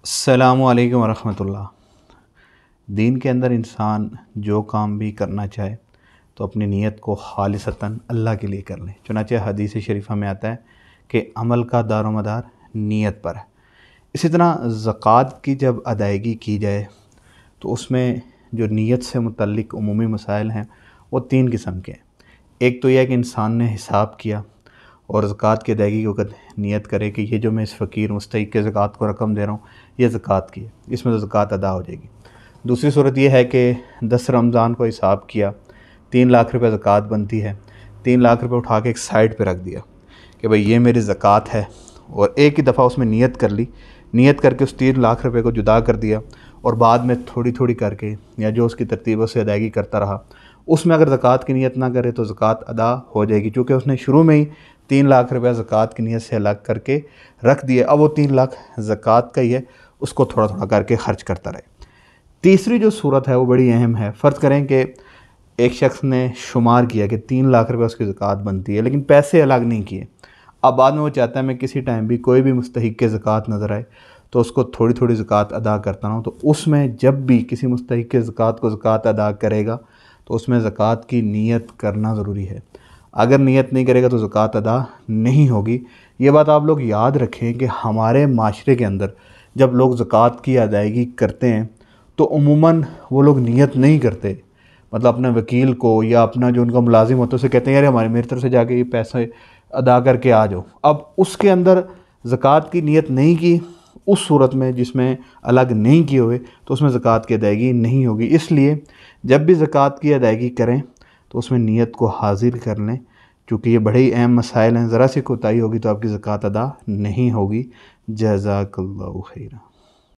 السلام علیکم ورحمۃ اللہ۔ دین کے اندر انسان جو کام بھی کرنا چاہے تو اپنی نیت کو خالصتاً اللہ کے لیے کر لیں۔ چنانچہ حدیث شریفہ میں آتا ہے کہ عمل کا دار و مدار نیت پر ہے۔ اسی طرح زکوٰۃ کی جب ادائیگی کی جائے تو اس میں جو نیت سے متعلق عمومی مسائل ہیں وہ 3 قسم کے ہیں۔ ایک تو یہ ہے کہ انسان نے حساب کیا اور زکوٰۃ کی ادائیگی کے وقت نیت کرے کہ یہ جو میں اس فقیر مستحق کے زکوٰۃ کو رقم دے رہا ہوں یہ زکوٰۃ کی ہے، اس میں تو زکوٰۃ ادا ہو جائے گی۔ دوسری صورت یہ ہے کہ 10 رمضان کو حساب کیا، 3 لاکھ روپے زکوٰۃ بنتی ہے، 3 لاکھ روپے اٹھا کے ایک سائڈ پہ رکھ دیا کہ بھئی یہ میری زکوٰۃ ہے، اور ایک ہی دفعہ اس میں نیت کر لی، نیت کر کے اس 3 لاکھ روپے کو جدا کر دیا اور بعد میں تھوڑی تھوڑی کر کے یا جو اس کی ترتیبوں سے ادائیگی کرتا رہا۔ اس میں اگر زکوٰۃ کی نیت نہ کرے تو زکوٰۃ ادا ہو جائے گی، چونکہ اس نے شروع میں ہی 3 لاکھ روپے زکوٰۃ کی نیت سے الگ کر کے رکھ دیے، اب وہ 3 لاکھ زکوٰۃ کا ہی ہے، اس کو تھوڑا تھوڑا کر کے خرچ کرتا رہے۔ تیسری جو صورت ہے وہ بڑی اہم ہے۔ فرض کریں کہ ایک شخص نے شمار کیا کہ 3 لاکھ روپے اس کی زکوٰۃ بنتی ہے لیکن پیسے الگ نہیں کیے، اب بعد میں وہ چاہتا ہے میں کسی ٹائم بھی کوئی بھی مستحق کے زکوٰۃ نظر آئے تو اس کو تھوڑی تھوڑی زکوٰۃ ادا کرتا رہوں، تو اس میں جب بھی کسی مستحق کے زکوٰۃ کو زکوٰۃ ادا کرے گا تو اس میں زکوٰۃ کی نیت کرنا ضروری ہے۔ اگر نیت نہیں کرے گا تو زکوٰۃ ادا نہیں ہوگی۔ یہ بات آپ لوگ یاد رکھیں کہ ہمارے معاشرے کے اندر جب لوگ زکوٰۃ کی ادائیگی کرتے ہیں تو عموماً وہ لوگ نیت نہیں کرتے، مطلب اپنے وکیل کو یا اپنا جو ان کا ملازم ہوتا ہے اسے کہتے ہیں یار میری طرف سے جا کے یہ پیسے ادا کر کے آ جاؤ۔ اب اس کے اندر زکوٰۃ کی نیت نہیں کی، اس صورت میں جس میں الگ نہیں کیے ہوئے تو اس میں زکوٰۃ کی ادائیگی نہیں ہوگی۔ اس لیے جب بھی زکوٰۃ کی ادائیگی کریں تو اس میں نیت کو حاضر کر لیں، چونکہ یہ بڑے ہی اہم مسائل ہیں، ذرا سی کوتاہی ہوگی تو آپ کی زکوٰۃ ادا نہیں ہوگی۔ جزاک اللہ خیرہ۔